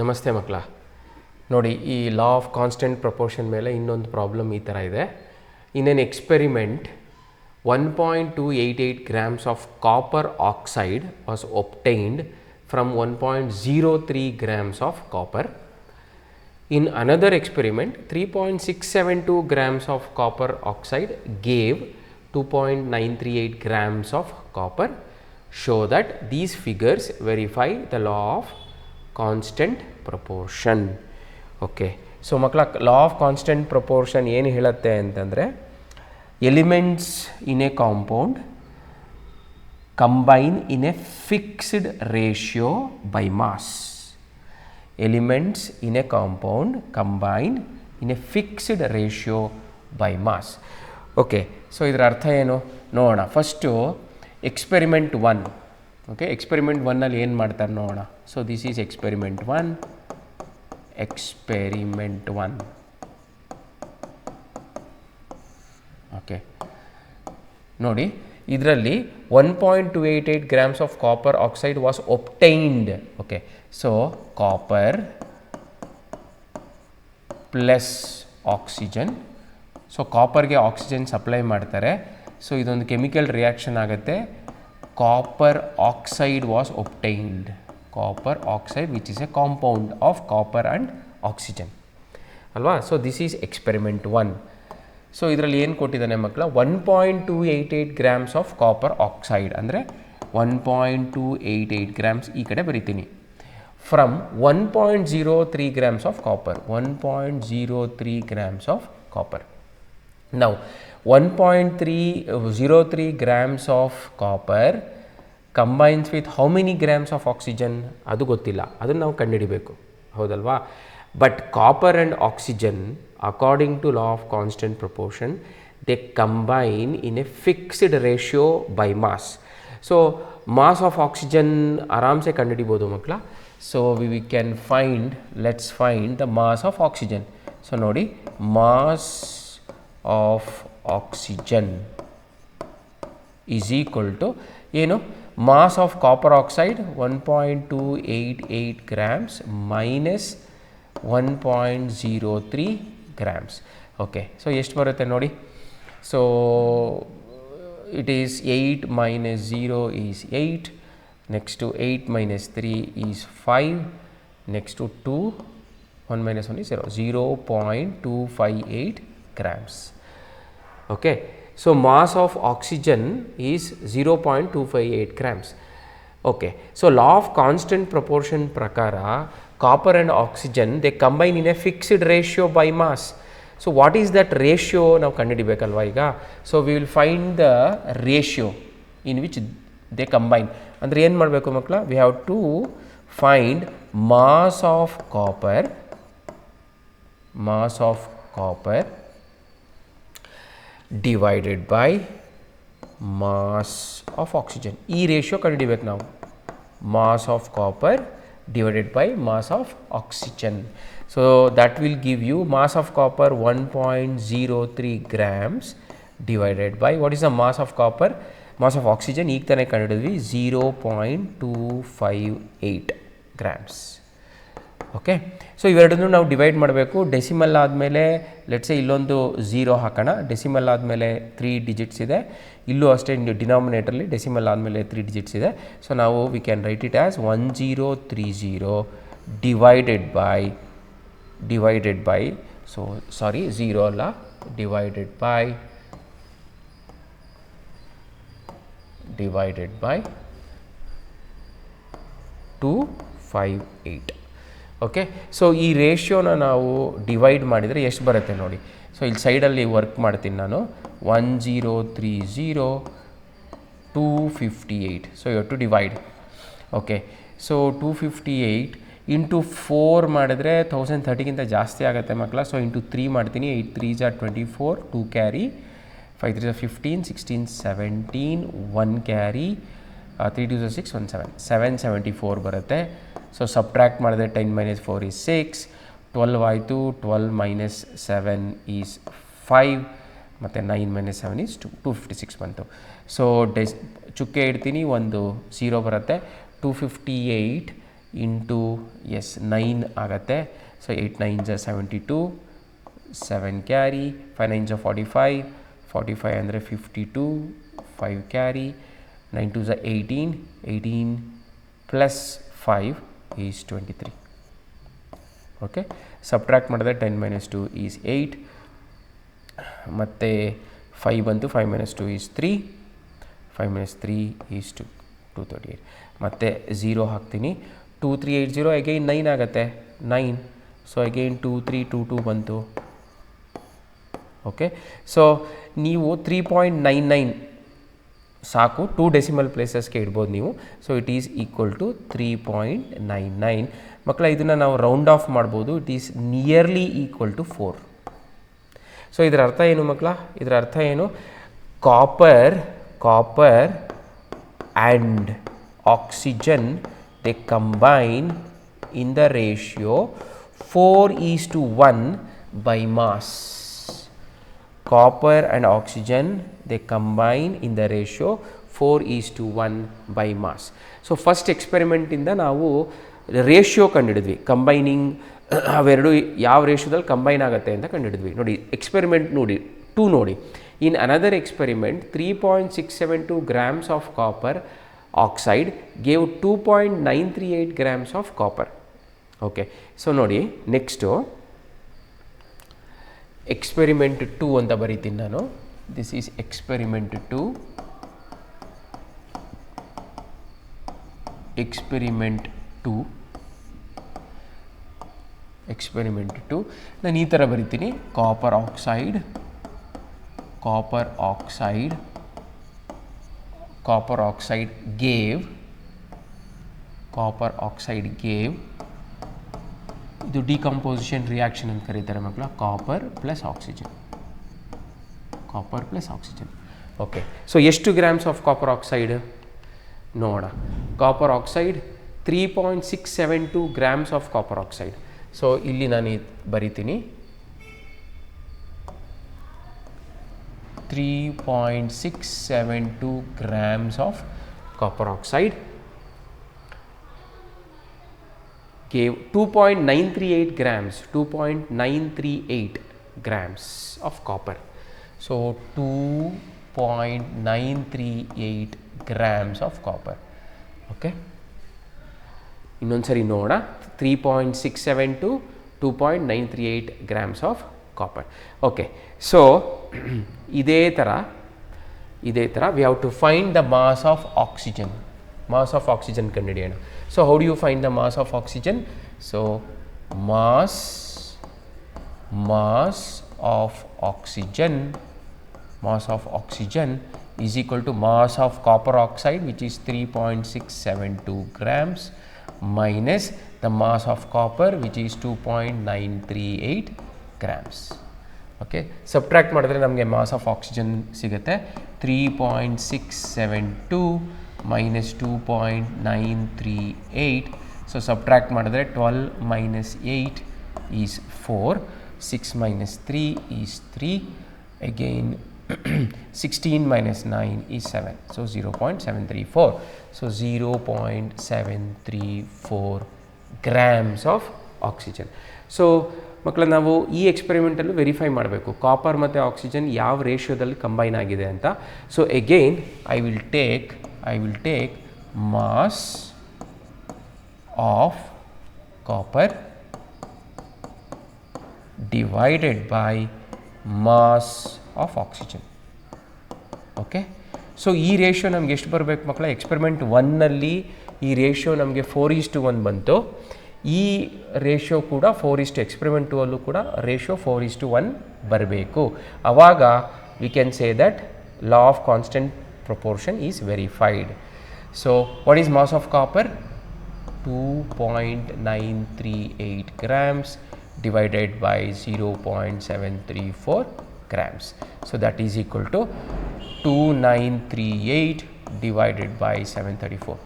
ನಮಸ್ತೆ ಮಕ್ಕಳ. ನೋಡಿ, ಈ ಲಾ ಆಫ್ ಕಾನ್ಸ್ಟೆಂಟ್ ಪ್ರಪೋರ್ಷನ್ ಮೇಲೆ ಇನ್ನೊಂದು ಪ್ರಾಬ್ಲಮ್ ಈ ಥರ ಇದೆ. ಇನ್ N experiment 1.288 grams of copper oxide was obtained from 1.03 grams of copper. In another experiment, 3.672 grams of copper oxide gave 2.938 grams of copper. Show that these figures verify the law of constant proportion. Okay, so ಮಕ್ಕಳ law of constant proportion ಏನು ಹೇಳುತ್ತೆ ಅಂತಂದರೆ, elements in a compound combine in a fixed ratio by mass. Elements in a compound combine in a fixed ratio by mass. Okay, so ಇದರ ಅರ್ಥ ಏನು ನೋಡೋಣ. First experiment 1. Okay, experiment 1ನಲ್ಲಿ ಏನು ಮಾಡ್ತಾರೆ ನೋಡೋಣ. So this is experiment 1. Experiment 1. Okay, ನೋಡಿ, ಇದರಲ್ಲಿ 1.288 grams of copper oxide was obtained. Okay, so copper plus oxygen. So ಕಾಪರ್ಗೆ ಆಕ್ಸಿಜನ್ ಸಪ್ಲೈ ಮಾಡ್ತಾರೆ. ಸೊ ಇದೊಂದು ಕೆಮಿಕಲ್ ರಿಯಾಕ್ಷನ್ ಆಗುತ್ತೆ. Copper oxide was obtained. Copper oxide which is a compound of copper and oxygen ಅಲ್ವಾ. So this is experiment 1. So ಇದರಲ್ಲಿ ಏನು ಕೊಟ್ಟಿದ್ದಾನೆ ಮಕ್ಕಳ, 1.288 grams of copper oxide ಅಂದರೆ 1.288 grams ಈ ಕಡೆ ಬರಿತೀನಿ. From 1.03 grams of copper. 1.03 grams of copper. Now 1.303 grams of copper combines with how many grams of oxygen ಅದು ಗೊತ್ತಿಲ್ಲ, ಅದನ್ನು ನಾವು ಕಂಡುಹಿಡಿಬೇಕು, ಹೌದಲ್ವಾ. But copper and oxygen according to law of constant proportion they combine in a fixed ratio by mass. So mass of oxygen ಆರಾಮ್ಸೆ ಕಂಡುಹಿಡಿಬೋದು ಮಕ್ಕಳ. So we can find, let's find the mass of oxygen. So ನೋಡಿ, mass of oxygen is equal to ಏನು, mass of copper oxide 1.288 grams minus 1.03 grams. Okay, so ಎಷ್ಟು ಬರುತ್ತೆ ನೋಡಿ. So it is 8 minus 0 is 8. Next 8 minus 3 is 5. Next 2, 1 minus 1 is 0. 0.258 grams. Okay, so mass of oxygen is 0.258 grams. Okay, so law of constant proportion prakara copper and oxygen they combine in a fixed ratio by mass. So what is that ratio now ಕಂಡುಹಿಡಿಬೇಕಲ್ವಾ ಈಗ. So we will find the ratio in which they combine. ಅಂದರೆ ಏನು ಮಾಡಬೇಕು ಮಕ್ಕಳ, we have to find mass of copper divided by mass of oxygen. ಈ ratio ಕಂಡುಹಿಡಿಬೇಕು ನಾವು. mass of copper divided by mass of oxygen. So that will give you mass of copper 1.03 grams divided by what is the mass of copper, mass of oxygen ಈಗ ತಾನೇ ಕಂಡುಹಿಡಿದ್ವಿ 0.258 grams. Okay, so ಇವೆರಡನ್ನೂ ನಾವು divide ಮಾಡಬೇಕು. Decimal ಆದಮೇಲೆ let's say ಇಲ್ಲೊಂದು 0 ಹಾಕೋಣ. Decimal ಆದಮೇಲೆ 3 digits ಇದೆ. ಇಲ್ಲೂ ಅಷ್ಟೇ ಡಿನಾಮಿನೇಟರ್ಲಿ ಡೆಸಿಮಲ್ ಆದಮೇಲೆ 3 digits ಇದೆ. ಸೊ ನಾವು we can write it as 1030 divided by so sorry 0 ಅಲ್ಲ, ಡಿವೈಡೆಡ್ ಬೈ 258. ಓಕೆ, ಸೊ ಈ ರೇಷಿಯೋನ ನಾವು ಡಿವೈಡ್ ಮಾಡಿದರೆ ಎಷ್ಟು ಬರುತ್ತೆ ನೋಡಿ. ಸೊ ಇಲ್ಲಿ ಸೈಡಲ್ಲಿ ವರ್ಕ್ ಮಾಡ್ತೀನಿ ನಾನು. 1030 258. So you have to divide. Okay, so 258 into 4 ಮಾಡಿದ್ರೆ 1030ಗಿಂತ ಜಾಸ್ತಿ ಆಗುತ್ತೆ ಮಕ್ಕಳ. ಸೊ ಇಂಟು 3 ಮಾಡ್ತೀನಿ. 8 3s are 24, 2 carry, 5 3s are 15, 16 17, 1 carry, 3 2s are 6, 1 7, 774 ಬರುತ್ತೆ. ಸೊ ಸಬ್ಟ್ರ್ಯಾಕ್ಟ್ ಮಾಡಿದ್ರೆ 10 minus 4 is 6, 12 ಆಯಿತು. 12 minus 7 is 5 ಮತ್ತು 9 minus 7 is 256 ಬಂತು. ಸೊ ಚುಕ್ಕೆ ಇಡ್ತೀನಿ, ಒಂದು 0 ಬರುತ್ತೆ. 258 ಇಂಟು ಎಸ್ 9 ಆಗುತ್ತೆ. ಸೊ 8 9s 72, 7 ಕ್ಯಾರಿ, 5 9s 45, 45 ಅಂದರೆ 52, 5 carry, 9 2s 18, 18 plus 5 is 23. Okay, subtract ಮಾಡಿದ್ರೆ 10 - 2 ಈಸ್ 8, ಮತ್ತು 5 ಬಂತು, 5 - 2 ಈಸ್ 3, 5 - 3 ಈಸ್ 2, 238. ಮತ್ತು 0 ಹಾಕ್ತೀನಿ. 2 3 8 0 ಅಗೈನ್ 9 ಆಗುತ್ತೆ, 9. ಸೊ ಅಗೈನ್ 2 3 2 2 ಬಂತು. ಓಕೆ, ಸೊ ನೀವು 3.99 ಸಾಕು, 2 ಡೆಸಿಮಲ್ ಪ್ಲೇಸಸ್ಗೆ ಇಡ್ಬೋದು ನೀವು. So it is equal to 3.99. ಮಕ್ಕಳ ಇದನ್ನು ನಾವು ರೌಂಡ್ ಆಫ್ ಮಾಡ್ಬೋದು. It is nearly equal to 4. So ಇದರ ಅರ್ಥ ಏನು ಮಕ್ಕಳ? ಇದರ ಅರ್ಥ ಏನು? Copper and oxygen they combine in the ratio 4:1 by mass. Copper and oxygen they combine in the ratio 4:1 by mass. So first experiment ಇಂದ ನಾವು ರೇಷಿಯೋ ಕಂಡುಹಿಡಿದ್ವಿ, ಕಂಬೈನಿಂಗ್ ಅವೆರಡು ಯಾವ ರೇಷಿಯೋದಲ್ಲಿ ಕಂಬೈನ್ ಆಗುತ್ತೆ ಅಂತ ಕಂಡುಹಿಡಿದ್ವಿ. ನೋಡಿ ಎಕ್ಸ್ಪೆರಿಮೆಂಟ್ ನೋಡಿ 2 ನೋಡಿ. In another experiment 3.672 grams of copper oxide gave 2.938 grams of copper. Okay, so ನೋಡಿ ನೆಕ್ಸ್ಟು ಎಕ್ಸ್ಪೆರಿಮೆಂಟ್ 2 ಅಂತ ಬರೀತೀನಿ ನಾನು. This is experiment 2. ನಾನು ಈ ಥರ ಬರಿತೀನಿ. ಕಾಪರ್ ಆಕ್ಸೈಡ್ gave ಇದು ಡಿಕಂಪೋಸಿಷನ್ ರಿಯಾಕ್ಷನ್ ಅಂತ ಕರೀತಾರೆ ಮಕ್ಕಳ. Copper plus oxygen. Okay, so ಎಷ್ಟು ಗ್ರಾಮ್ಸ್ ಆಫ್ ಕಾಪರ್ ಆಕ್ಸೈಡ್ ನೋಡ. Copper oxide 3.672 grams of copper oxide. So ಇಲ್ಲಿ ನಾನು ಬರಿತೀನಿ 3.672 grams of copper oxide gave 2.938 grams of copper. So 2.938 grams of copper. Okay, ಇನ್ನೊಂದ್ಸರಿ ನೋಡ. 3.672, 2.938 grams of copper. Okay, so ಇದೇ ಥರ we have to find the mass of oxygen. ಕಂಡುಹಿಡಿಯೋಣ. So how do you find the mass of oxygen? So mass of oxygen is equal to mass of copper oxide, which is 3.672 grams, minus the mass of copper, which is 2.938 grams. Okay, subtract ಮಾಡಿದ್ರೆ ನಮಗೆ mass of oxygen ಸಿಗುತ್ತೆ 3.672 minus 2.938. So subtract ಮಾಡಿದ್ರೆ 12 minus 8 is 4, 6 minus 3 is 3, again 16 minus 9 is 7, so 0.734. So 0.734 grams of oxygen. So ಮಕ್ಕಳ ನಾವು ಈ ಎಕ್ಸ್ಪೆರಿಮೆಂಟಲ್ಲೂ verify ಮಾಡಬೇಕು copper ಮತ್ತು ಆಕ್ಸಿಜನ್ ಯಾವ ರೇಷಿಯೋದಲ್ಲಿ ಕಂಬೈನ್ ಆಗಿದೆ ಅಂತ. So again I will take mass of copper divided by mass of oxygen. Okay, so ಈ ರೇಷಿಯೋ ನಮ್ಗೆ ಎಷ್ಟು ಬರಬೇಕು ಮಕ್ಕಳ? ಎಕ್ಸ್ಪೆರಿಮೆಂಟ್ 1ನಲ್ಲಿ ಈ ರೇಷಿಯೋ ನಮಗೆ 4:1 ಬಂತು. ಈ ರೇಷಿಯೋ ಕೂಡ ಎಕ್ಸ್ಪೆರಿಮೆಂಟ್ 2ಅಲ್ಲೂ ಕೂಡ ರೇಷಿಯೋ 4:1 ಬರಬೇಕು. ಆವಾಗ we can say that law of constant proportion is verified. So what is mass of copper? 2.938 grams divided by 0.734 grams. So that is equal to 2938 divided by 734.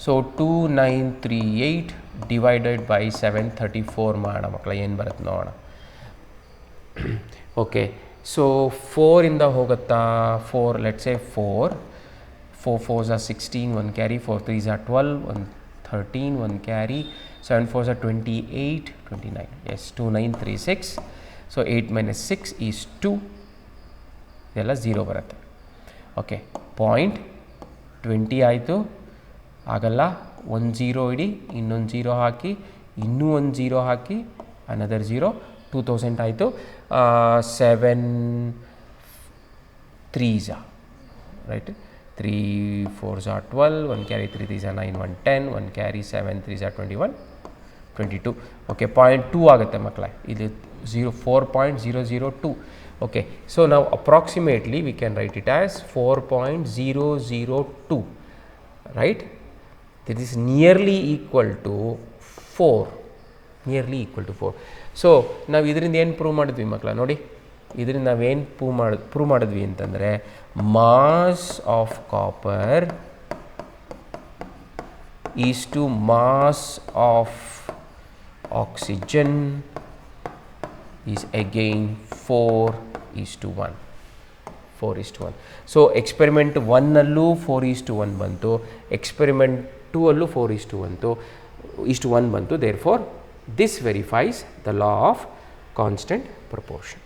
So 2938 divided by 734 ಮಾಡೋಣ ಮಕ್ಕಳ, ಏನು ಬರುತ್ತೆ ನೋಡೋಣ. Okay, so 4 ಇಂದ ಹೋಗುತ್ತಾ? 4, let's say 4 4 4s are 16, 1 carry, 4 3s are 12, 1 13, 1 carry, 7 4s are 28, 29, yes, 2936. So 8 minus 6 is 2, ಇದೆಲ್ಲ 0 ಬರುತ್ತೆ. Okay, point 20 ಆಯಿತು, ಆಗಲ್ಲ, 1 0 ಇಡಿ, ಇನ್ನೊಂದು 0 ಹಾಕಿ, ಇನ್ನೂ ಒಂದು 0 ಹಾಕಿ, ಅನದರ್ 0, 2000 ಆಯಿತು. 7 3s are, right? 3 4s are 12, 1 carry 3 3s are 9, 1 10, 1 carry 7 3s are 21, 22. Okay, point 2 ಆಗುತ್ತೆ ಮಕ್ಕಳೇ, ಇದು 4.002. okay, so now approximately we can write it as 4.002, right? This is nearly equal to 4, nearly equal to 4. so ನಾವು ಇದರಿಂದ ಏನು prove ಮಾಡಿದ್ವಿ ಮಕ್ಕಳ ನೋಡಿ, ಇದರಿಂದ ನಾವೇನು ಪ್ರೂವ್ ಮಾಡಿದ್ವಿ ಅಂತಂದರೆ mass of copper is to mass of oxygen is again 4:1. 4:1. So experiment 1 ಅಲ್ಲೂ 4:1 ಬಂತು, experiment 2 ಅಲ್ಲೂ 4:1 ಬಂತು. Therefore this verifies the law of constant proportion.